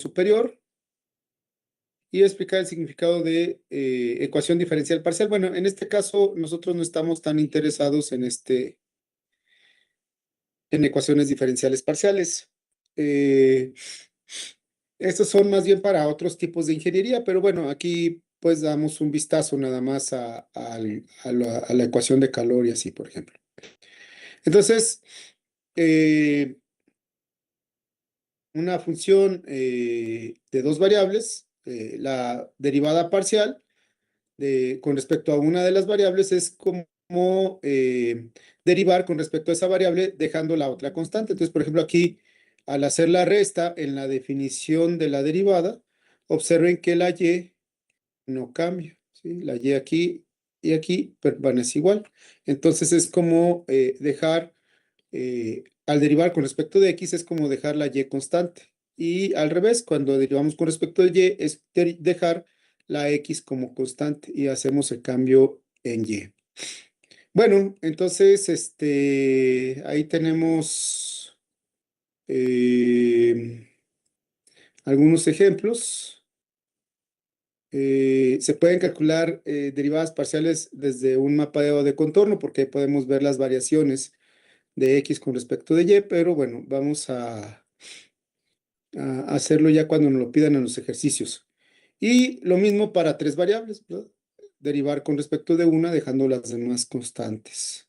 superior y explicar el significado de ecuación diferencial parcial. Bueno, en este caso nosotros no estamos tan interesados en ecuaciones diferenciales parciales. Estos son más bien para otros tipos de ingeniería, pero bueno, aquí pues damos un vistazo nada más a la ecuación de calor y así, por ejemplo. Entonces, una función de dos variables, la derivada parcial con respecto a una de las variables es como derivar con respecto a esa variable dejando la otra constante. Entonces, por ejemplo, aquí al hacer la resta en la definición de la derivada, observen que la y no cambia, ¿sí? La y aquí y aquí permanece igual. Entonces es como dejar, al derivar con respecto de x es como dejar la y constante. Y al revés, cuando derivamos con respecto de y es dejar la x como constante y hacemos el cambio en y. Bueno, entonces ahí tenemos algunos ejemplos. Se pueden calcular derivadas parciales desde un mapeado de contorno porque podemos ver las variaciones de x con respecto de y, pero bueno, vamos a hacerlo ya cuando nos lo pidan en los ejercicios. Y lo mismo para tres variables, ¿verdad? Derivar con respecto de una, dejando las demás constantes.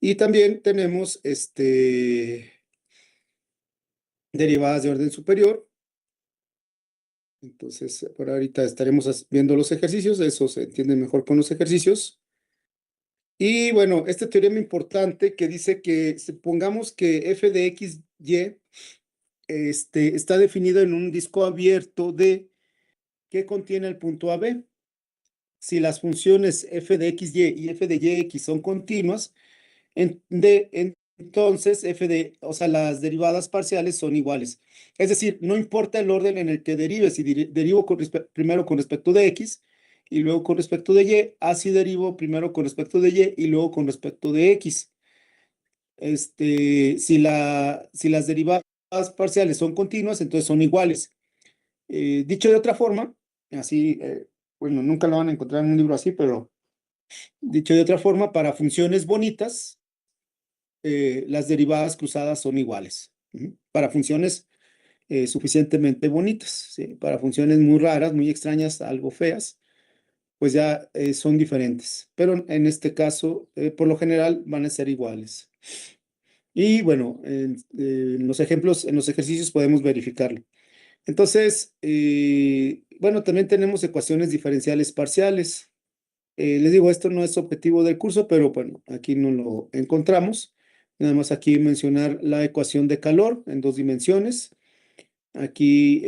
Y también tenemos derivadas de orden superior. Entonces, por ahorita estaremos viendo los ejercicios, eso se entiende mejor con los ejercicios. Y bueno, este teorema importante que dice que supongamos que f de x, y está definido en un disco abierto de que contiene el punto AB. Si las funciones f de xy y f de yx son continuas, entonces o sea, las derivadas parciales son iguales. Es decir, no importa el orden en el que derive, si derivo primero con respecto de x y luego con respecto de y, así derivo primero con respecto de y y luego con respecto de x. Si las derivadas parciales son continuas, entonces son iguales. Dicho de otra forma, así, bueno, nunca lo van a encontrar en un libro así, pero dicho de otra forma, para funciones bonitas, las derivadas cruzadas son iguales. Para funciones suficientemente bonitas, ¿sí? Para funciones muy raras, muy extrañas, algo feas, pues ya son diferentes. Pero en este caso, por lo general, van a ser iguales. Y bueno, en los ejemplos, en los ejercicios podemos verificarlo. Entonces, bueno, también tenemos ecuaciones diferenciales parciales. Les digo, esto no es objetivo del curso, pero bueno, aquí no lo encontramos. Nada más aquí mencionar la ecuación de calor en dos dimensiones. Aquí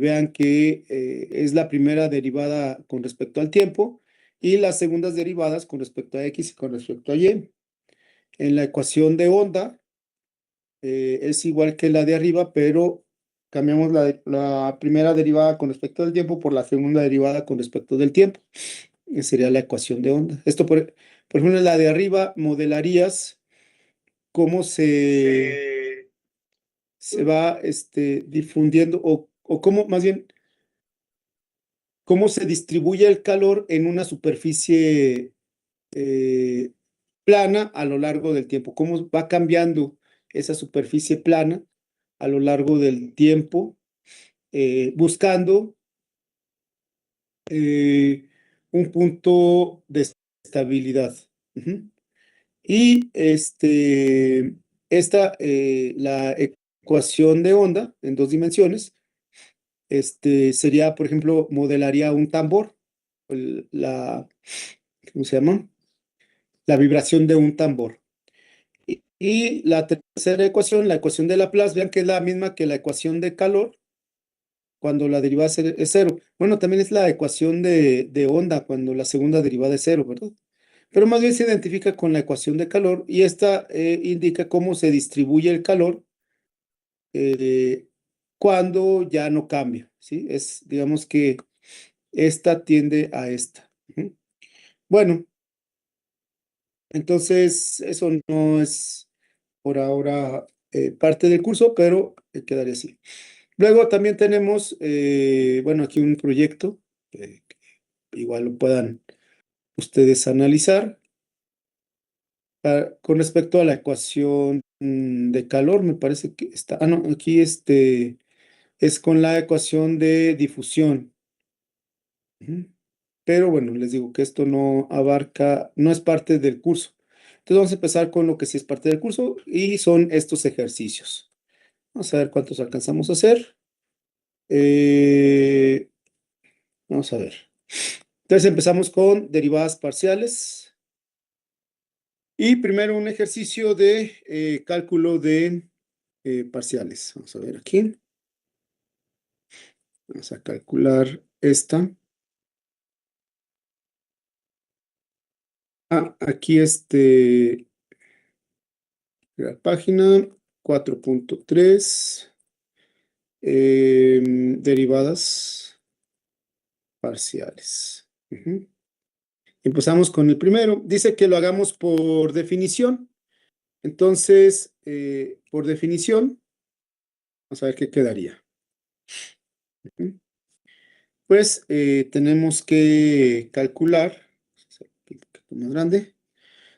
vean que es la primera derivada con respecto al tiempo y las segundas derivadas con respecto a x y con respecto a y. En la ecuación de onda es igual que la de arriba, pero cambiamos la primera derivada con respecto al tiempo por la segunda derivada con respecto del tiempo. Sería la ecuación de onda. Esto, por ejemplo, en la de arriba modelarías cómo se va difundiendo o cómo, más bien, cómo se distribuye el calor en una superficie plana a lo largo del tiempo, cómo va cambiando esa superficie plana a lo largo del tiempo, buscando un punto de estabilidad. Y la ecuación de onda en dos dimensiones, sería, por ejemplo, modelaría un tambor, ¿cómo se llama? La vibración de un tambor. Y la tercera ecuación, la ecuación de Laplace, vean que es la misma que la ecuación de calor cuando la derivada es cero. Bueno, también es la ecuación de onda cuando la segunda derivada es cero, ¿verdad? Pero más bien se identifica con la ecuación de calor y esta indica cómo se distribuye el calor cuando ya no cambia, ¿sí? Digamos que esta tiende a esta. Bueno, entonces eso no es por ahora parte del curso, pero quedaría así. Luego también tenemos, bueno, aquí un proyecto, que igual lo puedan ustedes analizar. Con respecto a la ecuación de calor, me parece que está, no, aquí es con la ecuación de difusión. Ujú. Pero bueno, les digo que esto no abarca, no es parte del curso. Entonces vamos a empezar con lo que sí es parte del curso y son estos ejercicios. Vamos a ver cuántos alcanzamos a hacer. Eh, Vamos a ver. Entonces empezamos con derivadas parciales. Y primero un ejercicio de cálculo de parciales. Vamos a ver aquí. Vamos a calcular esta. Aquí la página 4.3, derivadas parciales. Ujú. Empezamos con el primero. Dice que lo hagamos por definición. Entonces, por definición, vamos a ver qué quedaría. Ujú. Pues tenemos que calcular, un poquito más grande,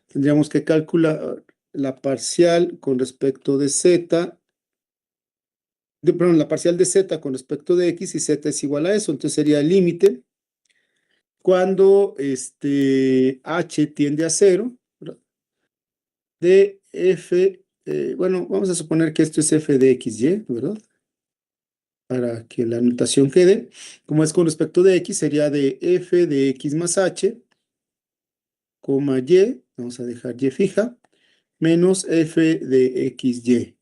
tendríamos que calcular la parcial con respecto de z, perdón, la parcial de z con respecto de x y z es igual a eso. Entonces sería el límite cuando h tiende a 0, ¿verdad? De f, bueno, vamos a suponer que esto es f de xy, ¿verdad? Para que la notación quede, como es con respecto de x, sería de f de x más h, coma y, vamos a dejar y fija, menos f de xy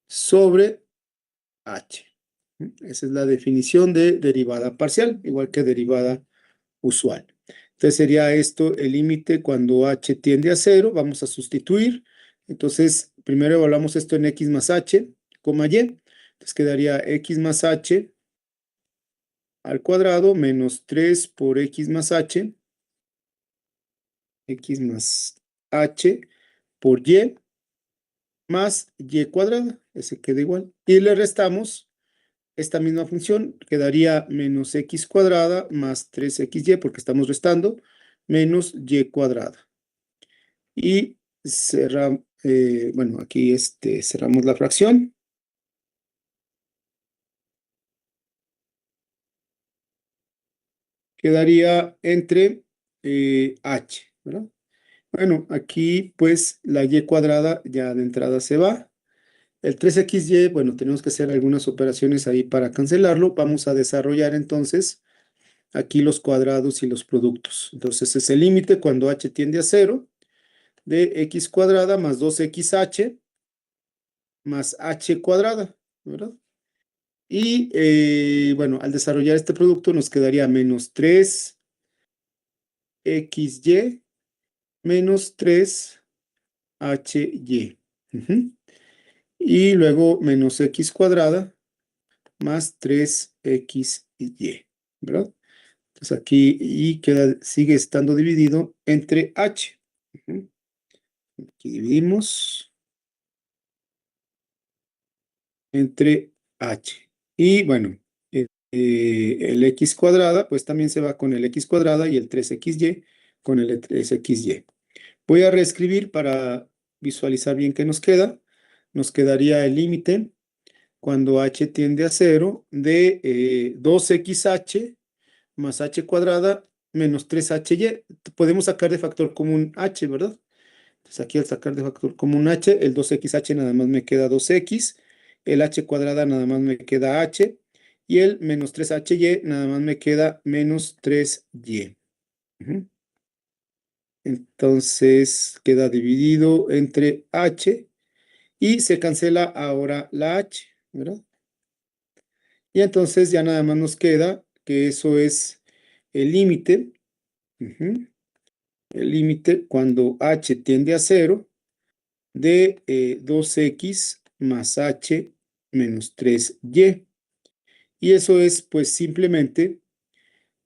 sobre h. Esa es la definición de derivada parcial, igual que derivada usual. Entonces sería esto el límite cuando h tiende a 0. Vamos a sustituir. Entonces, primero evaluamos esto en x más h, coma y. Entonces quedaría x más h al cuadrado menos 3 por x más h por y más y cuadrada. Ese queda igual. Y le restamos esta misma función, quedaría menos x cuadrada más 3xy, porque estamos restando, menos y cuadrada. Y cerramos, bueno, aquí cerramos la fracción. Quedaría entre h, ¿verdad? Bueno, aquí pues la y cuadrada ya de entrada se va. El 3xy, bueno, tenemos que hacer algunas operaciones ahí para cancelarlo. Vamos a desarrollar entonces aquí los cuadrados y los productos. Entonces es el límite cuando h tiende a 0 de x cuadrada más 2xh más h cuadrada, ¿verdad? Y bueno, al desarrollar este producto nos quedaría menos 3xy menos 3hy. Ujú. Y luego menos x cuadrada más 3xy, ¿verdad? Entonces aquí y sigue estando dividido entre h. Ujú. Aquí dividimos entre h. Y bueno, el x cuadrada, pues también se va con el x cuadrada y el 3xy con el 3xy. Voy a reescribir para visualizar bien qué nos queda. Nos quedaría el límite cuando h tiende a 0 de 2xh más h cuadrada menos 3hy. Podemos sacar de factor común h, ¿verdad? Entonces aquí al sacar de factor común h, el 2xh nada más me queda 2x, el h cuadrada nada más me queda h, y el menos 3hy nada más me queda menos 3y. Ujú. Entonces queda dividido entre h y se cancela ahora la h, ¿verdad? Y entonces ya nada más nos queda que eso es el límite. Ujú. El límite cuando h tiende a 0 de 2x más h menos 3y. Y eso es pues simplemente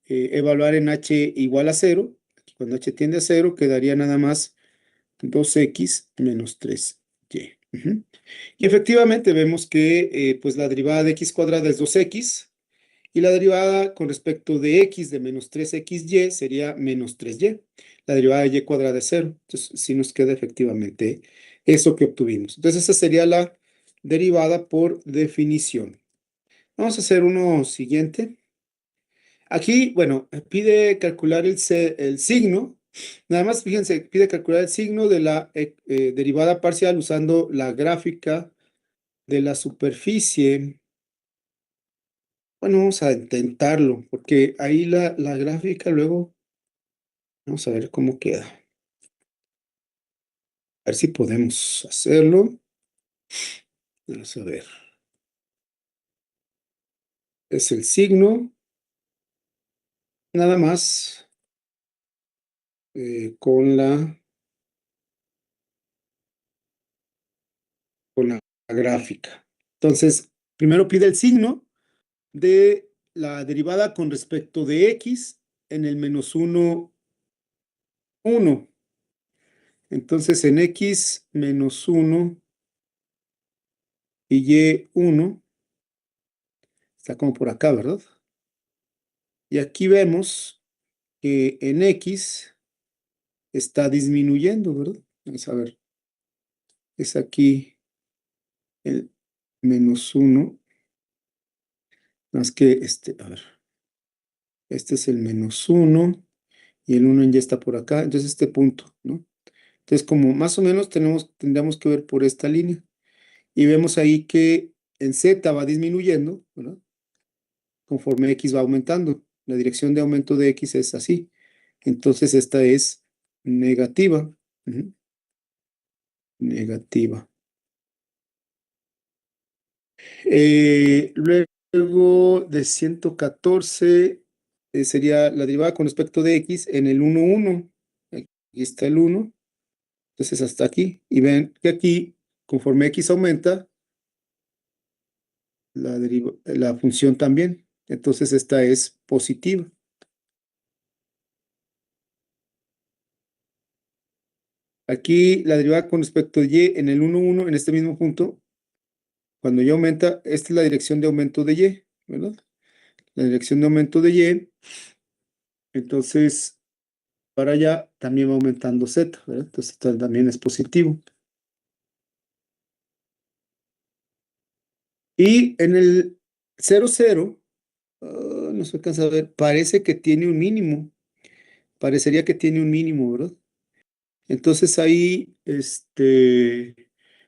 evaluar en h igual a 0. Cuando h tiende a 0 quedaría nada más 2x menos 3y. Ujú. Y efectivamente vemos que pues la derivada de x cuadrada es 2x y la derivada con respecto de x de menos 3xy sería menos 3y. La derivada de y cuadrada es 0. Entonces, sí nos queda efectivamente eso que obtuvimos. Entonces, esa sería la derivada por definición. Vamos a hacer uno siguiente. Aquí, bueno, pide calcular el signo. Nada más, fíjense, pide calcular el signo de la derivada parcial usando la gráfica de la superficie. Bueno, vamos a intentarlo, porque ahí la gráfica luego, vamos a ver cómo queda. A ver si podemos hacerlo. Vamos a ver. Es el signo, nada más con la gráfica. Entonces, primero pide el signo de la derivada con respecto de x en el menos 1, 1. Entonces, en x menos 1 y y 1, está como por acá, ¿verdad? Y aquí vemos que en x está disminuyendo, ¿verdad? Vamos a ver, es aquí el menos 1, más que a ver, este es el menos 1 y el 1 ya está por acá, entonces este punto, ¿no? Entonces, como más o menos tendríamos que ver por esta línea. Y vemos ahí que en Z va disminuyendo, ¿verdad? Conforme X va aumentando. La dirección de aumento de X es así. Entonces esta es negativa. Ujú. Negativa. Luego de 114 sería la derivada con respecto de X en el 1, 1. Aquí está el 1. Entonces hasta aquí. Y ven que aquí, conforme X aumenta, la función también. Entonces esta es positiva. Aquí la derivada con respecto de y en el 1, 1, en este mismo punto, cuando y aumenta, esta es la dirección de aumento de y, ¿verdad? La dirección de aumento de y, entonces para allá también va aumentando z, ¿verdad? Entonces esto también es positivo. Y en el 0, 0, no se alcanza a ver, parece que tiene un mínimo. Parecería que tiene un mínimo, ¿verdad? Entonces ahí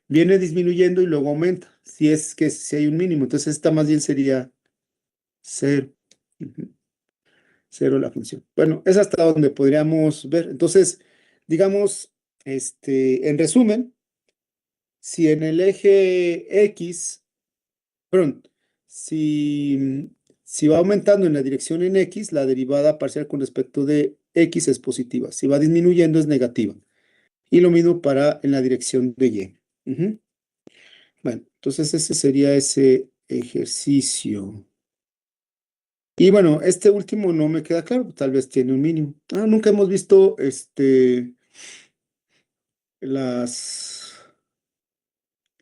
viene disminuyendo y luego aumenta. Si es que si hay un mínimo, entonces esta más bien sería 0. Ujú. 0 la función. Bueno, es hasta donde podríamos ver. Entonces, digamos, en resumen, si en el eje X, perdón, si va aumentando en la dirección en X, la derivada parcial con respecto de X es positiva. Si va disminuyendo es negativa. Y lo mismo para en la dirección de Y. Ujú. Bueno, entonces ese sería ese ejercicio. Y bueno, este último no me queda claro, tal vez tiene un mínimo. Nunca hemos visto las,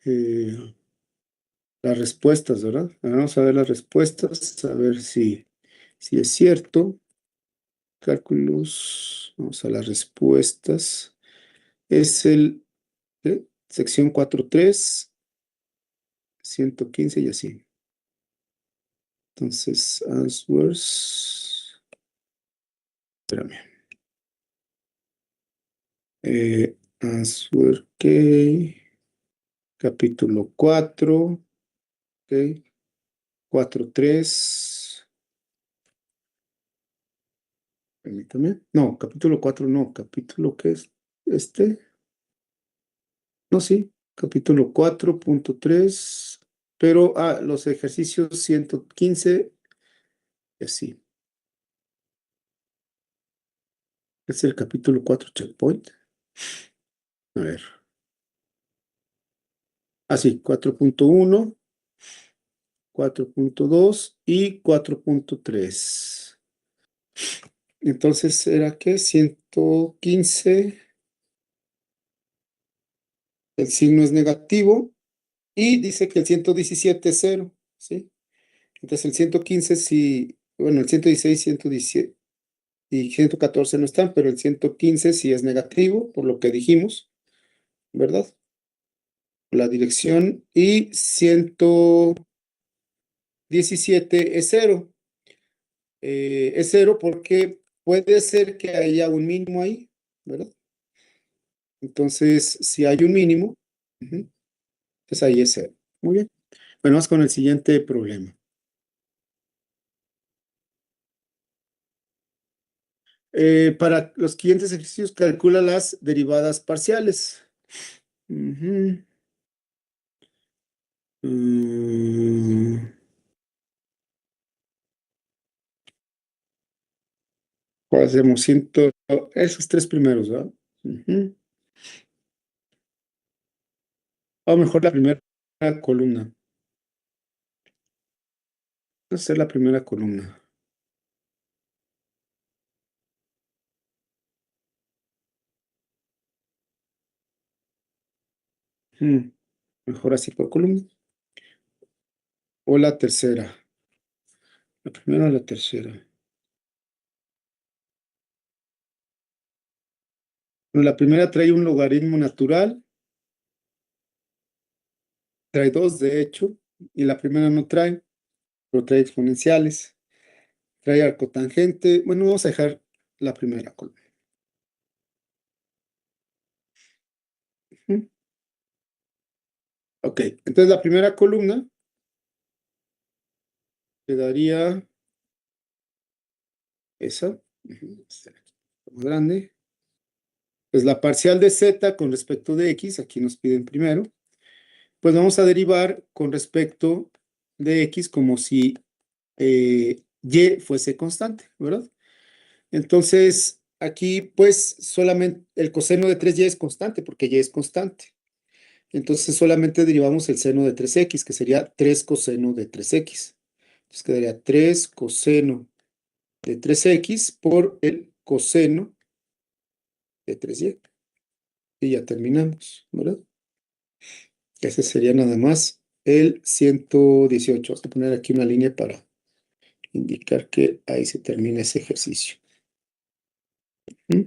eh, las respuestas, ¿verdad? Vamos a ver las respuestas, a ver si es cierto. Cálculos, vamos a las respuestas. Es sección 4.3, 115 y así. Entonces, answers. Espérame. Answer key. Capítulo 4. Ok. 4.3. Permítame. No, capítulo 4 no. Capítulo, ¿qué es? No, sí. Capítulo 4.3. Pero, los ejercicios 115 y así. Es el capítulo 4 checkpoint. A ver. Así, 4.1, 4.2 y 4.3. Entonces, ¿era qué? 115. el signo es negativo y dice que el 117 es cero, ¿sí? Entonces el 115 sí, bueno, el 116, 117 y 114 no están, pero el 115 sí es negativo, por lo que dijimos, ¿verdad? La dirección y 117 es cero. Es cero porque puede ser que haya un mínimo ahí, ¿verdad? Entonces, si hay un mínimo, ujú, pues ahí es cero. Muy bien. Bueno, vamos con el siguiente problema. Para los siguientes ejercicios, calcula las derivadas parciales. Ujú. Mm, ¿Cuál hacemos? Esos tres primeros, ¿verdad? Ujú. O mejor la primera columna. Vamos a hacer la primera columna. Mm, Mejor así por columna. O la tercera. La primera o la tercera. Bueno, la primera trae un logaritmo natural, trae dos de hecho, y la primera no trae, pero trae exponenciales, trae arcotangente. Bueno, vamos a dejar la primera columna. Ujú. Ok, entonces la primera columna quedaría esa, ujú, esta más grande. Pues la parcial de z con respecto de x, aquí nos piden primero, pues vamos a derivar con respecto de x como si y fuese constante, ¿verdad? Entonces, aquí pues solamente el coseno de 3y es constante porque y es constante. Entonces solamente derivamos el seno de 3x, que sería 3 coseno de 3x. Entonces quedaría 3 coseno de 3x por el coseno de 3y. Y ya terminamos, ¿verdad? Ese sería nada más el 118. Vamos a poner aquí una línea para indicar que ahí se termina ese ejercicio. ¿Mm?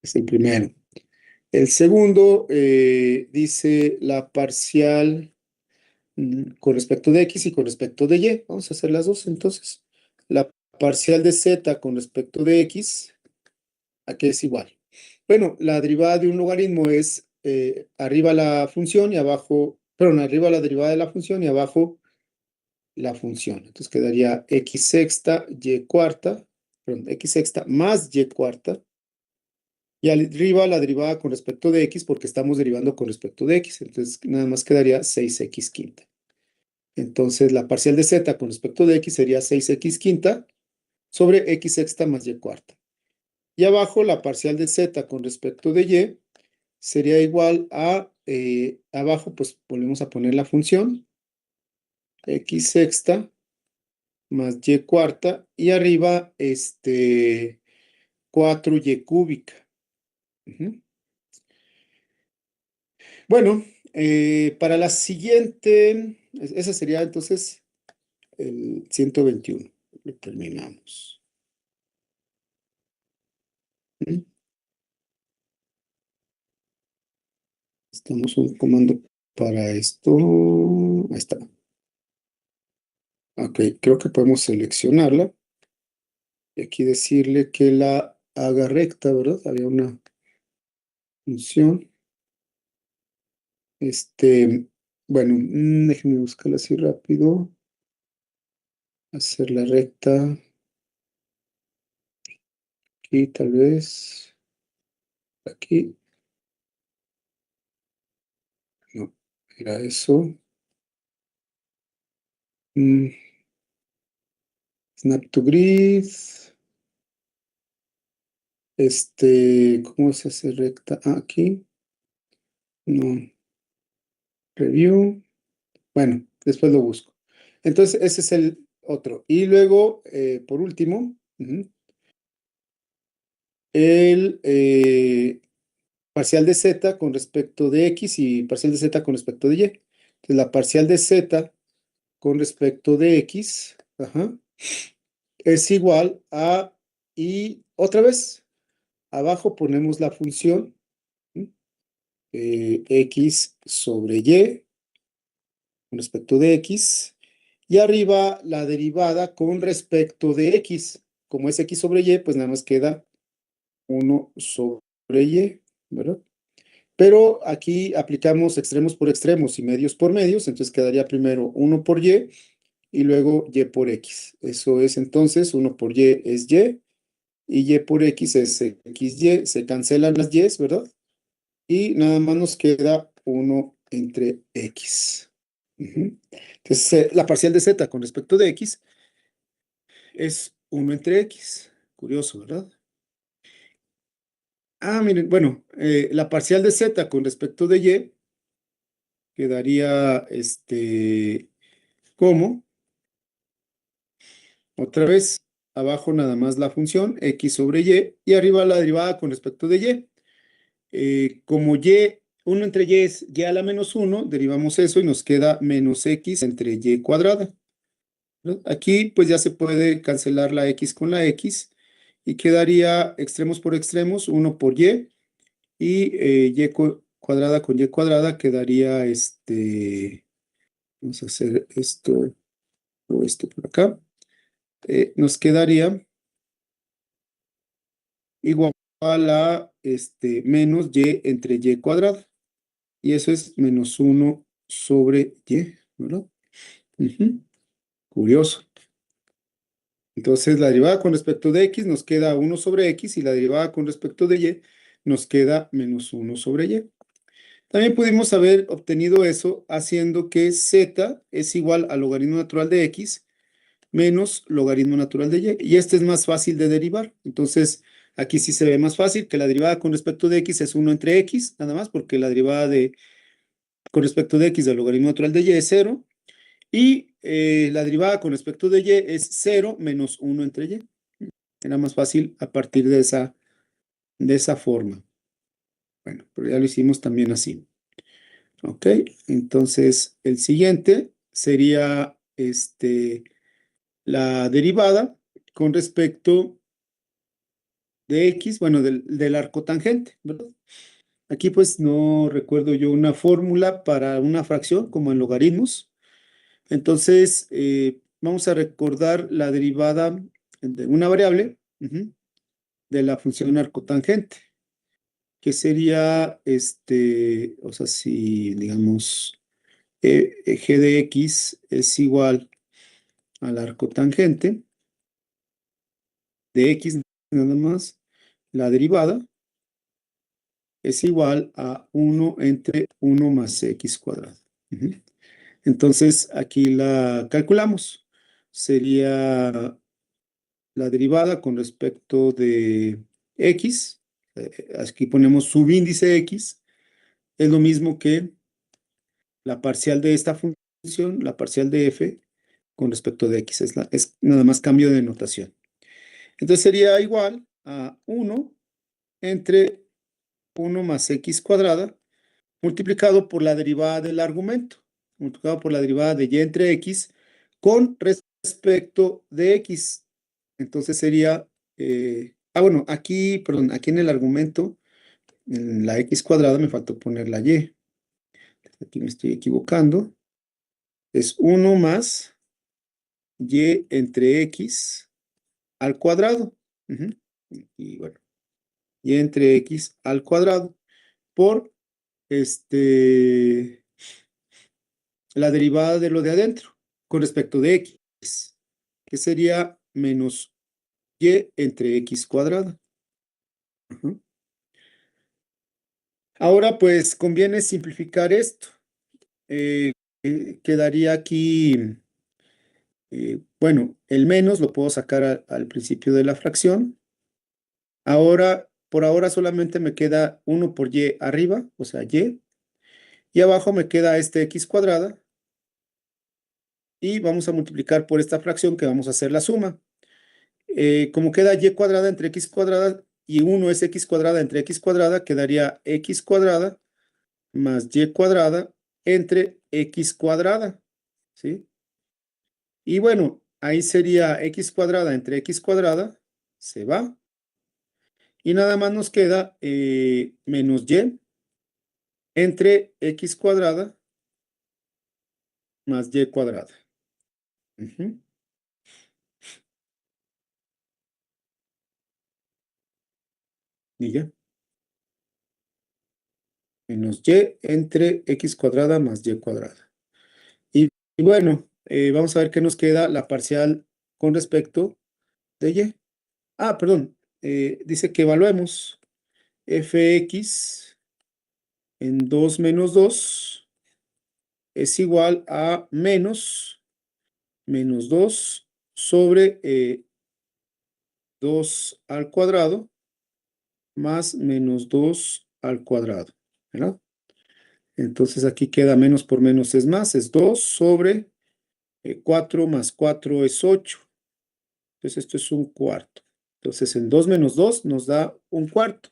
Es el primero. El segundo dice la parcial con respecto de x y con respecto de y. Vamos a hacer las dos entonces. La parcial de z con respecto de x, ¿a qué es igual? Bueno, la derivada de un logaritmo es arriba la función y abajo, perdón, arriba la derivada de la función y abajo la función. Entonces quedaría x sexta y cuarta, perdón, x sexta más y cuarta. Y arriba la derivada con respecto de x porque estamos derivando con respecto de x. Entonces nada más quedaría 6x quinta. Entonces la parcial de z con respecto de x sería 6x quinta sobre x sexta más y cuarta. Y abajo la parcial de z con respecto de y sería igual a, abajo pues volvemos a poner la función x sexta más y cuarta y arriba 4y cúbica. Ujú. Bueno, para la siguiente, esa sería entonces el 121. Lo terminamos. ¿Mm? Estamos un comando para esto. Ahí está. Ok, creo que podemos seleccionarla y aquí decirle que la haga recta, ¿verdad? Había una función. Bueno, déjenme buscarla así rápido. Hacerla recta. Aquí tal vez. Aquí. No, era eso. Mm, Snap to grid. ¿Cómo se hace recta? Ah, aquí. No. Review. Bueno, después lo busco. Entonces, ese es el otro. Y luego, por último, ujú, el parcial de z con respecto de x y parcial de z con respecto de y. Entonces, la parcial de z con respecto de x, ajá, es igual a, y otra vez, abajo ponemos la función x sobre y con respecto de x, y arriba la derivada con respecto de x. Como es x sobre y, pues nada más queda 1 sobre y, ¿verdad? Pero aquí aplicamos extremos por extremos y medios por medios, entonces quedaría primero 1 por y luego y por x. Eso es entonces 1 por y es y por x es xy, se cancelan las y's, ¿verdad? Y nada más nos queda 1 entre x. Entonces, la parcial de z con respecto de x es 1 entre x. Curioso, ¿verdad? Ah, miren, bueno, la parcial de z con respecto de y quedaría, como, otra vez, abajo nada más la función x sobre y arriba la derivada con respecto de y. Como y, 1 entre y es y a la menos 1, derivamos eso y nos queda menos x entre y cuadrada, ¿no? Aquí pues ya se puede cancelar la x con la x y quedaría extremos por extremos, 1 por y cuadrada con y cuadrada quedaría vamos a hacer esto o esto por acá, nos quedaría igual a menos y entre y cuadrada. Y eso es menos 1 sobre y, ¿verdad? Ujú. Curioso. Entonces, la derivada con respecto de x nos queda 1 sobre x y la derivada con respecto de y nos queda menos 1 sobre y. También pudimos haber obtenido eso haciendo que z es igual al logaritmo natural de x menos logaritmo natural de y. Y este es más fácil de derivar. Entonces, aquí sí se ve más fácil que la derivada con respecto de x es 1 entre x, nada más, porque la derivada con respecto de x del logaritmo natural de y es 0. Y la derivada con respecto de y es 0 menos 1 entre y. Era más fácil a partir de esa forma. Bueno, pero ya lo hicimos también así. Ok, entonces el siguiente sería la derivada con respecto de x, bueno, del arco tangente, ¿verdad? Aquí pues no recuerdo yo una fórmula para una fracción como en logaritmos. Entonces, vamos a recordar la derivada de una variable de la función arcotangente, que sería, o sea, si digamos, g de x es igual al arcotangente de x nada más, la derivada es igual a 1 entre 1 más x cuadrado. Entonces, aquí la calculamos. Sería la derivada con respecto de x, aquí ponemos subíndice x, es lo mismo que la parcial de esta función, la parcial de f con respecto de x, es nada más cambio de notación. Entonces sería igual a 1 entre 1 más x cuadrada multiplicado por la derivada del argumento, multiplicado por la derivada de y entre x con respecto de x. Entonces sería, bueno, aquí, perdón, aquí en el argumento, en la x cuadrada me faltó poner la y. Aquí me estoy equivocando. Es 1 más y entre x al cuadrado. Y bueno, y entre x al cuadrado por la derivada de lo de adentro con respecto de x, que sería menos y entre x cuadrada. Ahora pues conviene simplificar esto. Quedaría aquí, bueno, el menos lo puedo sacar al principio de la fracción. Ahora, por ahora solamente me queda 1 por y arriba, o sea, y abajo me queda x cuadrada, y vamos a multiplicar por esta fracción que vamos a hacer la suma. Como queda y cuadrada entre x cuadrada, y 1 es x cuadrada entre x cuadrada, quedaría x cuadrada más y cuadrada entre x cuadrada, ¿sí? Y bueno, ahí sería x cuadrada entre x cuadrada, se va. Y nada más nos queda menos y entre x cuadrada más y cuadrada. Ujú. Y ya. Menos y entre x cuadrada más y cuadrada. Y bueno, vamos a ver qué nos queda la parcial con respecto de y. Ah, perdón. Dice que evaluemos fx en 2 menos 2 es igual a menos 2 sobre 2 al cuadrado más menos 2 al cuadrado, ¿verdad? Entonces aquí queda menos por menos es más, es 2 sobre 4 más 4 es 8. Entonces esto es un cuarto. Entonces en 2 menos 2 nos da un cuarto.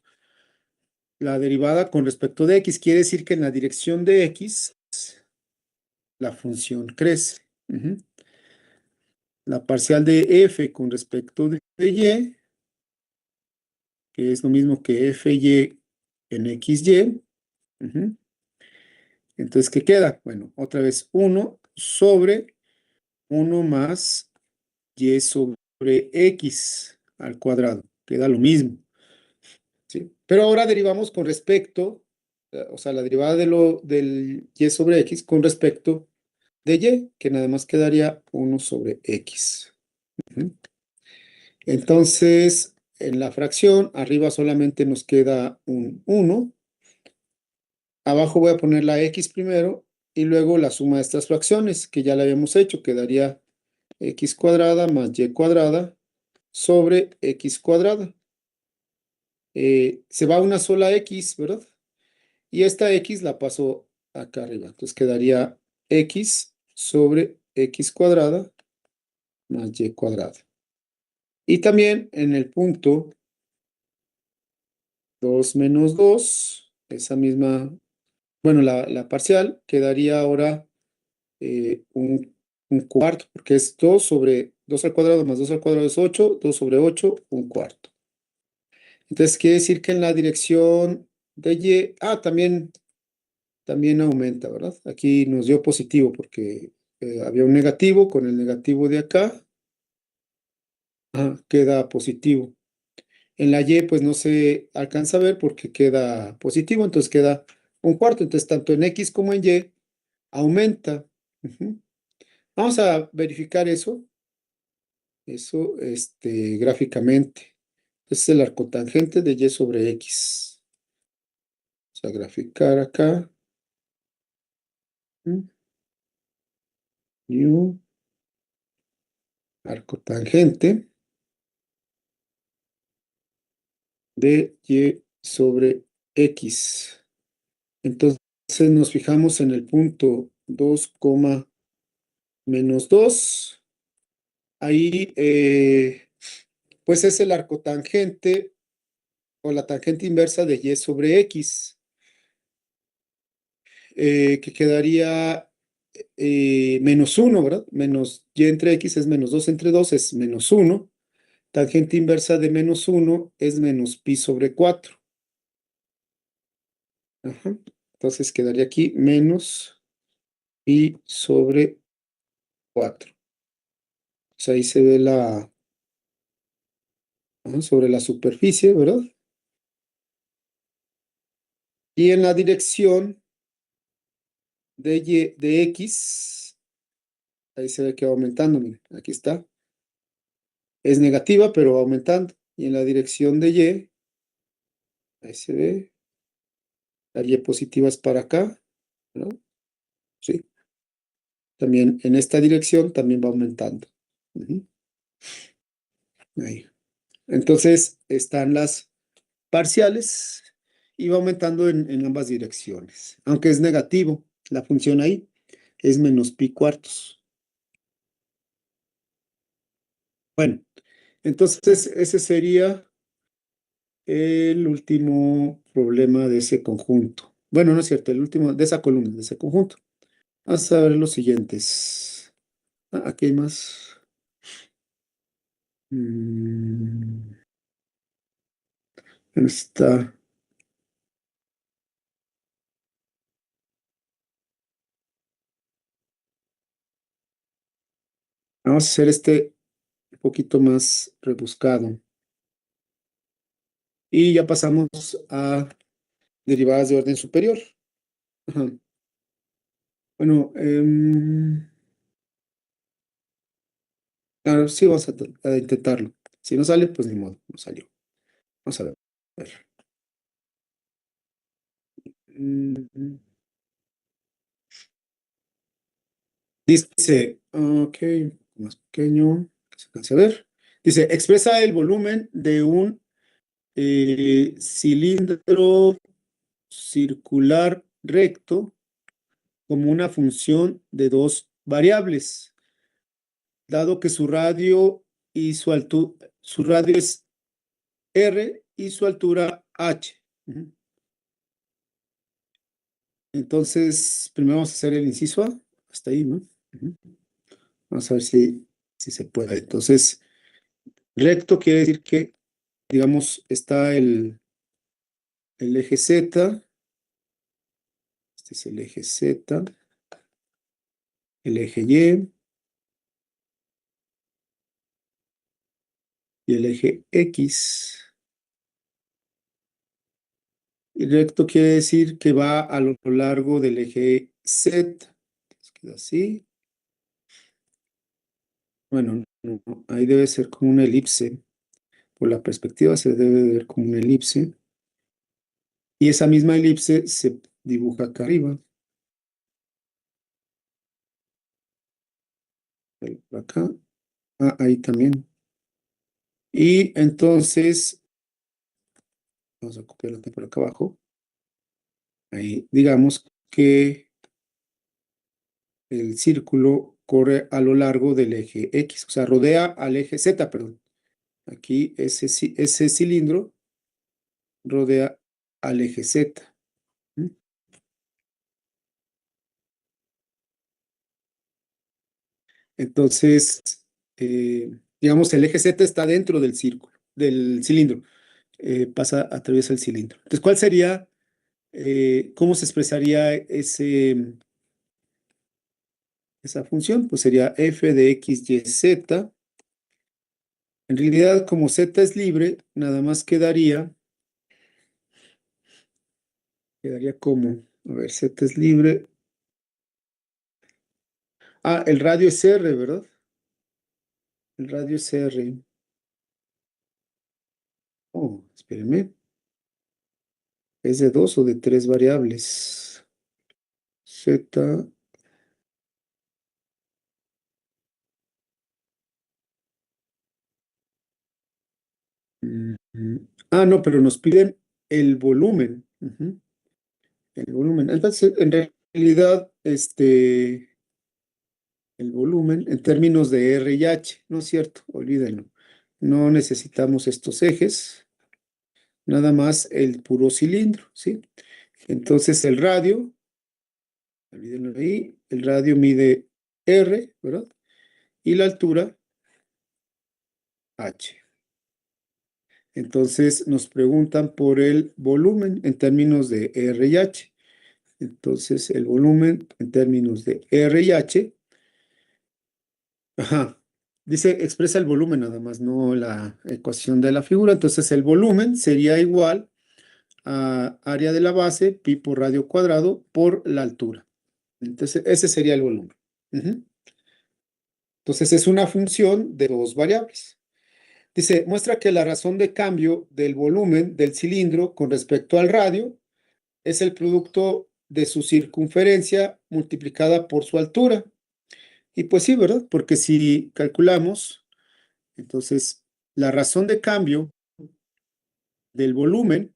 La derivada con respecto de x quiere decir que en la dirección de x la función crece. Ujú. La parcial de f con respecto de y, que es lo mismo que fy en xy. Ujú. Entonces, ¿qué queda? Bueno, otra vez 1 sobre 1 más y sobre x al cuadrado. Queda lo mismo, ¿sí? Pero ahora derivamos con respecto, o sea, la derivada del y sobre x con respecto de y, que nada más quedaría 1 sobre x. Ujú. Entonces, en la fracción, arriba solamente nos queda un 1. Abajo voy a poner la x primero y luego la suma de estas fracciones, que ya la habíamos hecho, quedaría x cuadrada más y cuadrada sobre x cuadrada. Se va una sola x, ¿verdad? Y esta x la paso acá arriba. Entonces quedaría x sobre x cuadrada más y cuadrada. Y también en el punto 2 menos 2, esa misma, bueno, la parcial quedaría ahora un cuarto, porque es 2 sobre 2 al cuadrado más 2 al cuadrado es 8, 2 sobre 8, un cuarto. Entonces quiere decir que en la dirección de y, también aumenta, ¿verdad? Aquí nos dio positivo porque había un negativo, con el negativo de acá, queda positivo. En la y pues no se alcanza a ver porque queda positivo, entonces queda un cuarto, entonces tanto en x como en y aumenta. Ujú. Vamos a verificar eso, gráficamente. Este es el arcotangente de y sobre x. Vamos a graficar acá. New arcotangente de y sobre x. Entonces nos fijamos en el punto 2, menos 2. Ahí, pues es el arcotangente o la tangente inversa de y sobre x, que quedaría menos 1, ¿verdad? Menos y entre x es menos 2 entre 2 es menos 1. Tangente inversa de menos 1 es menos pi sobre 4. Ajá. Entonces quedaría aquí menos pi sobre 4. Pues ahí se ve sobre la superficie, ¿verdad? Y en la dirección de x, ahí se ve que va aumentando, miren, aquí está. Es negativa, pero va aumentando. Y en la dirección de y, ahí se ve, la y positiva es para acá, ¿no? Sí. También en esta dirección también va aumentando. Ujú. Ahí. Entonces están las parciales y va aumentando en ambas direcciones. Aunque es negativo, la función ahí es menos pi cuartos. Bueno, entonces ese sería el último problema de ese conjunto. Bueno, no es cierto, el último de esa columna, de ese conjunto. Vamos a ver los siguientes. Aquí hay más. Mm, está. Vamos a hacer este un poquito más rebuscado. Y ya pasamos a derivadas de orden superior. Ajá. Bueno, claro, sí, vamos a intentarlo. Si no sale, pues ni modo, no salió. Vamos a ver. Mm, Dice, ok, más pequeño, que se alcance a ver. Dice, expresa el volumen de un cilindro circular recto como una función de dos variables, dado que su radio es R y su altura H. Ujú. Entonces, primero vamos a hacer el inciso A, hasta ahí, ¿no? Ujú. Vamos a ver si se puede. Entonces, recto quiere decir que, digamos, está el eje Z, este es el eje Z, el eje y el eje X. Y recto quiere decir que va a lo largo del eje Z. Entonces queda así. Bueno, no, ahí debe ser como una elipse. Por la perspectiva se debe de ver como una elipse. Y esa misma elipse se dibuja acá arriba. Por acá. Ahí también. Y entonces, vamos a copiarlo por acá abajo. Ahí, digamos que el círculo corre a lo largo del eje X, o sea, rodea al eje Z, perdón. Aquí ese cilindro rodea al eje Z. ¿Mm? Entonces, digamos, el eje Z está dentro del círculo, del cilindro. Atraviesa el cilindro. Entonces, ¿cuál sería, cómo se expresaría esa función? Pues sería f de x, y, z. En realidad, como z es libre, nada más quedaría como, a ver, z es libre. El radio es r, ¿verdad? El radio es r. Oh, espérenme. ¿Es de dos o de tres variables? Z. mm, mm. No, pero nos piden el volumen. Ujú, el volumen. Entonces, en realidad, el volumen en términos de R y H, ¿no es cierto? Olvídenlo. No necesitamos estos ejes, nada más el puro cilindro, ¿sí? Entonces, el radio, olvídenlo ahí, el radio mide R, ¿verdad? Y la altura, H. Entonces nos preguntan por el volumen en términos de R y H. Entonces el volumen en términos de R y H, ajá, dice expresa el volumen nada más, no la ecuación de la figura. Entonces el volumen sería igual a área de la base, pi por radio cuadrado, por la altura. Entonces ese sería el volumen. Ujú. Entonces es una función de dos variables. Dice, muestra que la razón de cambio del volumen del cilindro con respecto al radio es el producto de su circunferencia multiplicada por su altura. Y pues sí, ¿verdad? Porque si calculamos, entonces la razón de cambio del volumen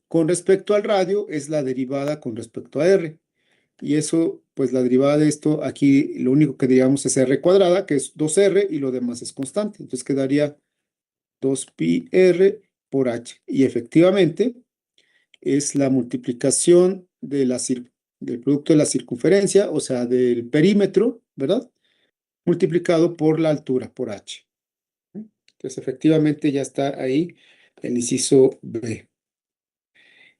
con respecto al radio es la derivada con respecto a R. Y eso, pues la derivada de esto, aquí lo único que digamos es R cuadrada, que es 2R, y lo demás es constante. Entonces quedaría 2 pi R por h. Y efectivamente es la multiplicación de del producto de la circunferencia, o sea, del perímetro, ¿verdad? Multiplicado por la altura, por h. Entonces, efectivamente ya está ahí el inciso B.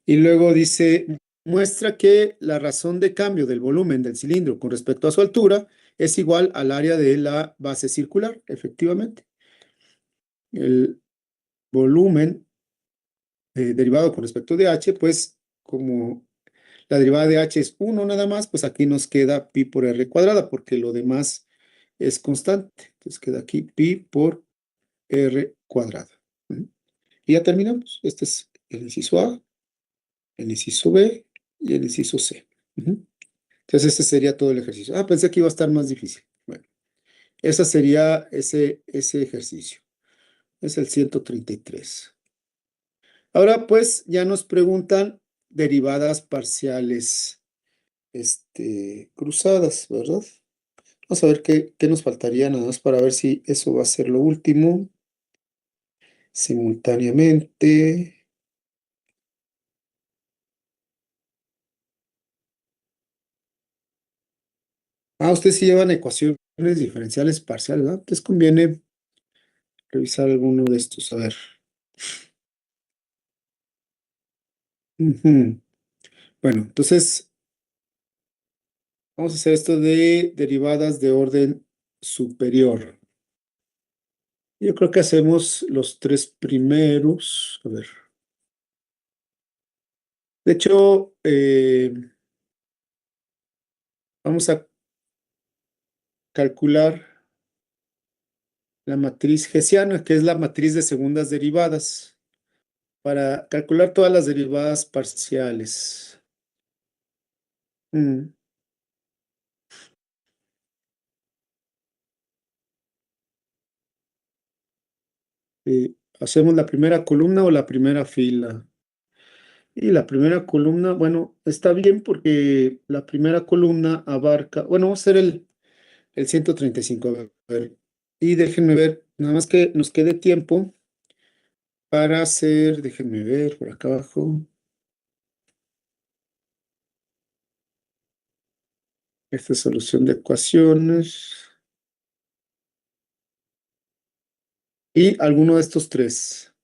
Y luego dice, muestra que la razón de cambio del volumen del cilindro con respecto a su altura es igual al área de la base circular, efectivamente. El volumen derivado con respecto de h, pues como la derivada de h es 1 nada más, pues aquí nos queda pi por r cuadrada, porque lo demás es constante. Entonces queda aquí pi por r cuadrada. Y ya terminamos. Este es el inciso A, el inciso B y el inciso C. Entonces este sería todo el ejercicio. Ah, pensé que iba a estar más difícil. Bueno, ese sería ese ejercicio. Es el 133. Ahora pues ya nos preguntan derivadas parciales cruzadas, ¿verdad? Vamos a ver qué nos faltaría nada más para ver si eso va a ser lo último. Simultáneamente. Ah, ustedes sí llevan ecuaciones diferenciales parciales, ¿no? Entonces conviene revisar alguno de estos. A ver. Ujú. Bueno, entonces vamos a hacer esto de derivadas de orden superior. Yo creo que hacemos los tres primeros. A ver. De hecho, vamos a calcular la matriz hessiana, que es la matriz de segundas derivadas, para calcular todas las derivadas parciales. ¿Hacemos la primera columna o la primera fila? Y la primera columna, bueno, está bien porque la primera columna abarca, bueno, vamos a hacer el 135. A ver, y déjenme ver, nada más que nos quede tiempo para hacer, déjenme ver por acá abajo, esta solución de ecuaciones y alguno de estos tres.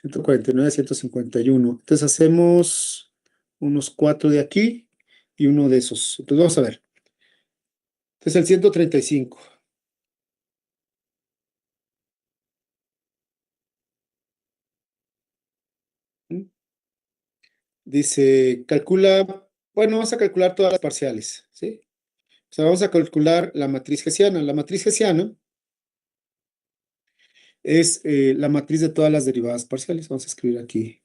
149, 151. Entonces hacemos unos cuatro de aquí y uno de esos. Entonces vamos a ver. Este es el 135. ¿Mm? Dice, calcula, bueno, vamos a calcular todas las parciales, ¿sí? O sea, vamos a calcular la matriz hessiana. La matriz hessiana es la matriz de todas las derivadas parciales. Vamos a escribir aquí